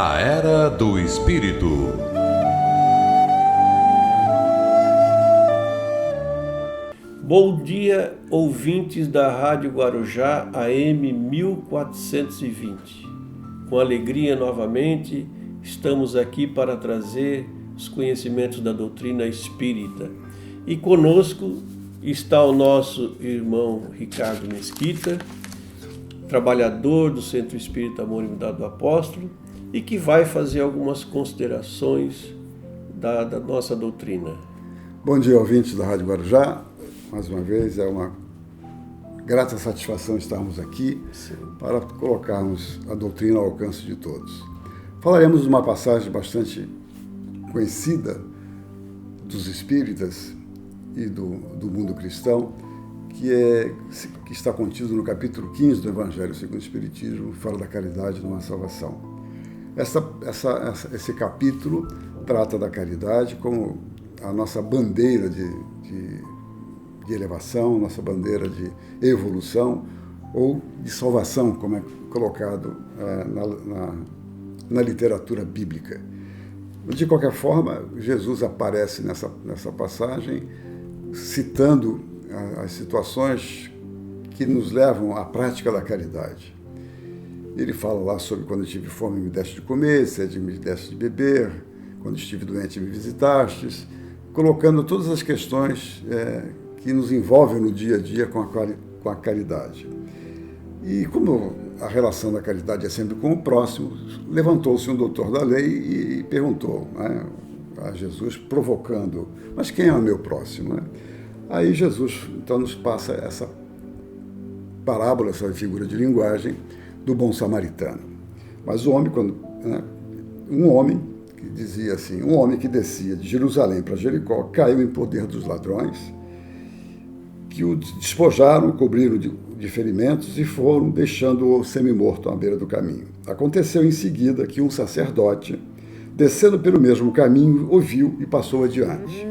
Na Era do Espírito. Bom dia, ouvintes da Rádio Guarujá AM 1420. Com alegria novamente, estamos aqui para trazer os conhecimentos da doutrina espírita. E conosco está o nosso irmão Ricardo Mesquita, trabalhador do Centro Espírita Amor e Unidade do Apóstolo, e que vai fazer algumas considerações da nossa doutrina. Bom dia, ouvintes da Rádio Guarujá. Mais uma vez, é uma grata satisfação estarmos aqui para colocarmos a doutrina ao alcance de todos. Falaremos de uma passagem bastante conhecida dos espíritas e do mundo cristão, que está contido no capítulo 15 do Evangelho segundo o Espiritismo, fala da caridade numa salvação. Esse capítulo trata da caridade como a nossa bandeira de elevação, nossa bandeira de evolução ou de salvação, como é colocado na literatura bíblica. De qualquer forma, Jesus aparece nessa passagem citando as situações que nos levam à prática da caridade. Ele fala lá sobre quando eu tive fome me deste de comer, sede me deste de beber, quando estive doente me visitastes, colocando todas as questões que nos envolvem no dia a dia com a caridade. E como a relação da caridade é sempre com o próximo, levantou-se um doutor da lei e perguntou, né, a Jesus, provocando, mas quem é o meu próximo? Né? Aí Jesus então nos passa essa parábola, essa figura de linguagem do bom samaritano. Mas o homem, um homem que dizia assim, um homem que descia de Jerusalém para Jericó caiu em poder dos ladrões, que o despojaram, cobriram de ferimentos e foram deixando-o semi-morto à beira do caminho. Aconteceu em seguida que um sacerdote, descendo pelo mesmo caminho, o viu e passou adiante.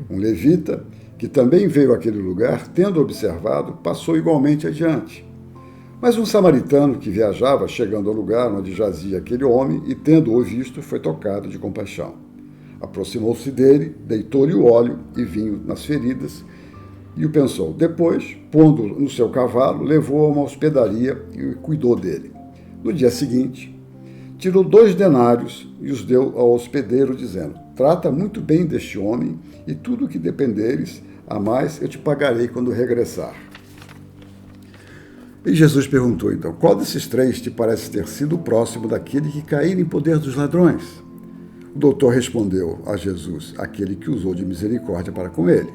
Um levita, que também veio àquele lugar, tendo observado, passou igualmente adiante. Mas um samaritano que viajava, chegando ao lugar onde jazia aquele homem, e tendo-o visto, foi tocado de compaixão. Aproximou-se dele, deitou-lhe o óleo e vinho nas feridas, e o pensou. Depois, pondo no seu cavalo, levou-o a uma hospedaria e cuidou dele. No dia seguinte, tirou 2 denários e os deu ao hospedeiro, dizendo, trata muito bem deste homem, e tudo o que dependeres, a mais eu te pagarei quando regressar. E Jesus perguntou, então, qual desses 3 te parece ter sido o próximo daquele que cair em poder dos ladrões? O doutor respondeu a Jesus, aquele que usou de misericórdia para com ele.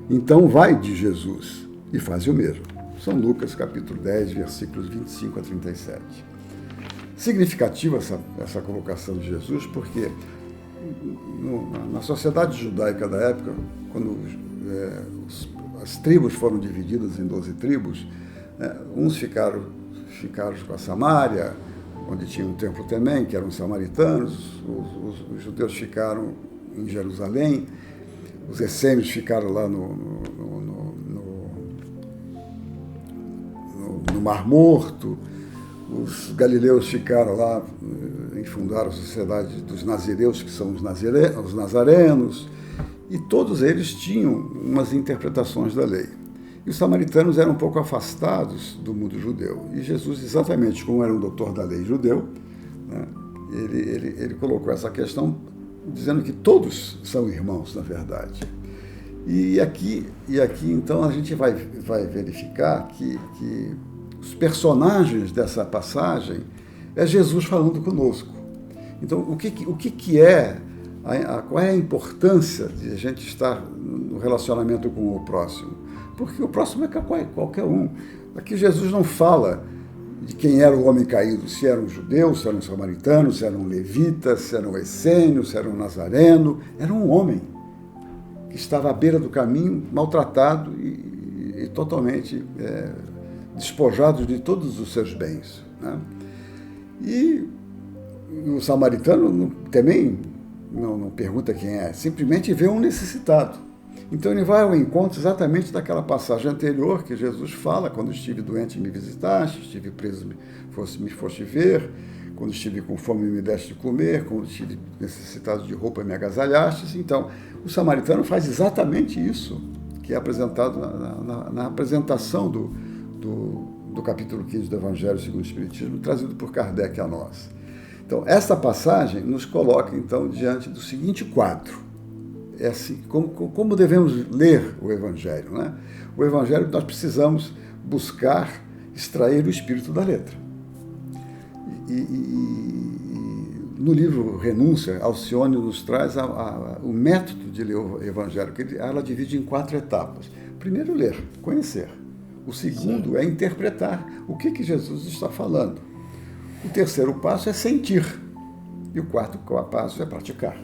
Então vai de Jesus e faz o mesmo. São Lucas, capítulo 10, versículos 25 a 37. Significativa essa colocação de Jesus, porque na sociedade judaica da época, quando as tribos foram divididas em 12 tribos, uns ficaram com a Samária, onde tinha um templo também, que eram os samaritanos, os judeus ficaram em Jerusalém, os essênios ficaram lá no Mar Morto, os galileus ficaram lá e fundaram a sociedade dos nazireus, que são os nazarenos, e todos eles tinham umas interpretações da lei. E os samaritanos eram um pouco afastados do mundo judeu. E Jesus, exatamente como era um doutor da lei judeu, né, ele colocou essa questão dizendo que todos são irmãos, na verdade. E aqui então, a gente vai verificar que os personagens dessa passagem é Jesus falando conosco. Então, o que é, qual é a importância de a gente estar no relacionamento com o próximo? Porque o próximo é qualquer um. Aqui Jesus não fala de quem era o homem caído, se era um judeu, se era um samaritano, se era um levita, se era um essênio, se era um nazareno. Era um homem que estava à beira do caminho, maltratado e totalmente despojado de todos os seus bens. Né? E o samaritano também não pergunta quem é, simplesmente vê um necessitado. Então ele vai ao encontro exatamente daquela passagem anterior que Jesus fala, quando estive doente me visitaste, estive preso me foste ver, quando estive com fome me deste de comer, quando estive necessitado de roupa me agasalhastes. Então, o samaritano faz exatamente isso que é apresentado na apresentação do capítulo 15 do Evangelho segundo o Espiritismo, trazido por Kardec a nós. Então, essa passagem nos coloca, então, diante do seguinte quadro. É assim, como devemos ler o Evangelho, né? O Evangelho nós precisamos buscar extrair o espírito da letra. No livro Renúncia, Alcione nos traz o método de ler o Evangelho, que ela divide em 4 etapas. Primeiro, ler, conhecer. O segundo é interpretar o que Jesus está falando. O terceiro passo é sentir. E o quarto passo é praticar.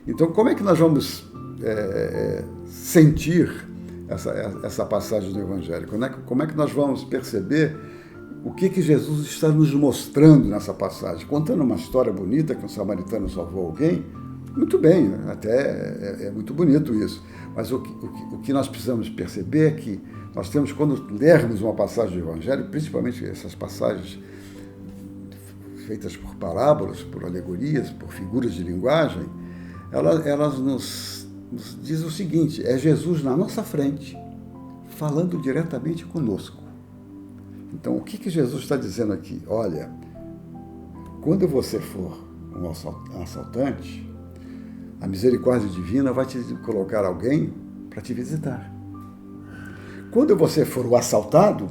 Então, como é que nós vamos sentir essa passagem do Evangelho? Como é que nós vamos perceber o que Jesus está nos mostrando nessa passagem? Contando uma história bonita que um samaritano salvou alguém, muito bem, até é muito bonito isso. Mas o que nós precisamos perceber é que nós temos, quando lermos uma passagem do Evangelho, principalmente essas passagens feitas por parábolas, por alegorias, por figuras de linguagem, elas nos dizem o seguinte: é Jesus na nossa frente, falando diretamente conosco. Então, o que Jesus está dizendo aqui? Olha, quando você for um assaltante, a misericórdia divina vai te colocar alguém para te visitar. Quando você for o assaltado,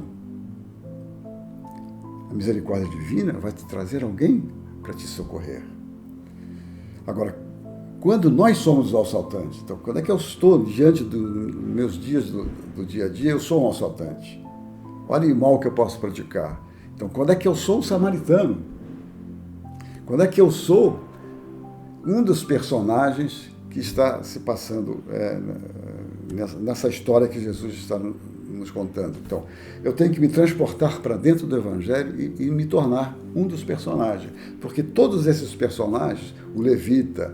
a misericórdia divina vai te trazer alguém para te socorrer. Agora, quando nós somos os assaltantes, então, quando é que eu estou diante dos meus dias do dia a dia, eu sou um assaltante. Olha o mal que eu posso praticar. Então, quando é que eu sou um samaritano? Quando é que eu sou um dos personagens que está se passando nessa história que Jesus está nos contando? Então, eu tenho que me transportar para dentro do Evangelho e me tornar um dos personagens. Porque todos esses personagens, o levita,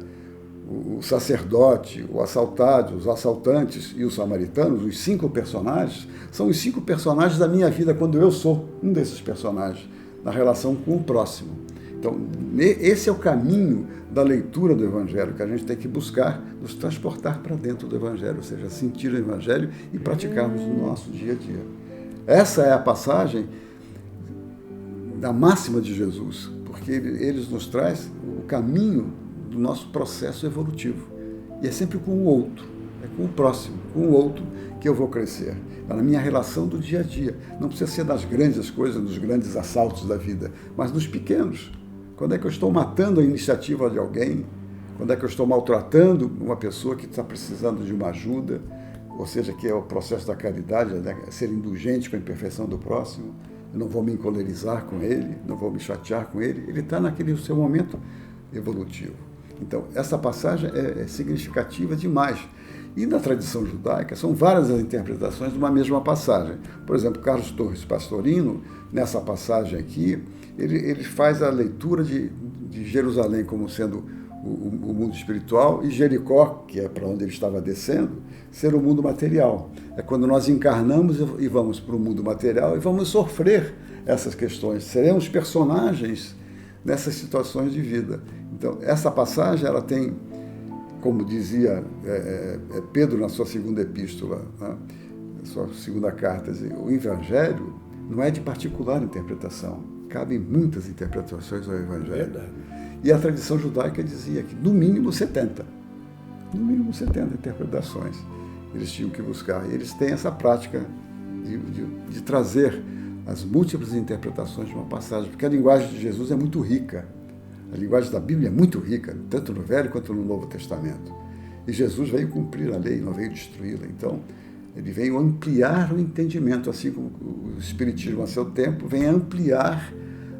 o sacerdote, o assaltado, os assaltantes e os samaritanos, os 5 personagens, são os 5 personagens da minha vida quando eu sou um desses personagens, na relação com o próximo. Então, esse é o caminho da leitura do Evangelho, que a gente tem que buscar nos transportar para dentro do Evangelho, ou seja, sentir o Evangelho e praticarmos no nosso dia a dia. Essa é a passagem da máxima de Jesus, porque ele nos traz o caminho do nosso processo evolutivo. E é sempre com o outro, é com o próximo, com o outro que eu vou crescer. É na minha relação do dia a dia. Não precisa ser das grandes coisas, dos grandes assaltos da vida, mas nos pequenos. Quando é que eu estou matando a iniciativa de alguém? Quando é que eu estou maltratando uma pessoa que está precisando de uma ajuda? Ou seja, que é o processo da caridade, né? Ser indulgente com a imperfeição do próximo. Eu não vou me encolerizar com ele, não vou me chatear com ele. Ele está naquele seu momento evolutivo. Então, essa passagem é significativa demais. E na tradição judaica, são várias as interpretações de uma mesma passagem. Por exemplo, Carlos Torres Pastorino, nessa passagem aqui, ele faz a leitura de Jerusalém como sendo o mundo espiritual e Jericó, que é para onde ele estava descendo, ser o mundo material. É quando nós encarnamos e vamos para o mundo material e vamos sofrer essas questões. Seremos personagens nessas situações de vida. Então, essa passagem, ela tem, como dizia Pedro na sua segunda epístola, né, na sua segunda carta, o Evangelho não é de particular interpretação, cabem muitas interpretações ao Evangelho. Verdade. E a tradição judaica dizia que, no mínimo 70 interpretações eles tinham que buscar. E eles têm essa prática de trazer as múltiplas interpretações de uma passagem, porque a linguagem de Jesus é muito rica. A linguagem da Bíblia é muito rica, tanto no Velho quanto no Novo Testamento. E Jesus veio cumprir a lei, não veio destruí-la. Então, ele veio ampliar o entendimento, assim como o Espiritismo, a seu tempo, vem ampliar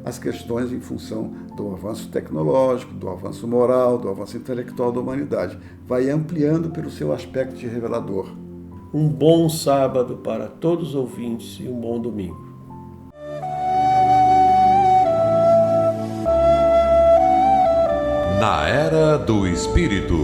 as questões em função do avanço tecnológico, do avanço moral, do avanço intelectual da humanidade. Vai ampliando pelo seu aspecto de revelador. Um bom sábado para todos os ouvintes e um bom domingo. Na Era do Espírito.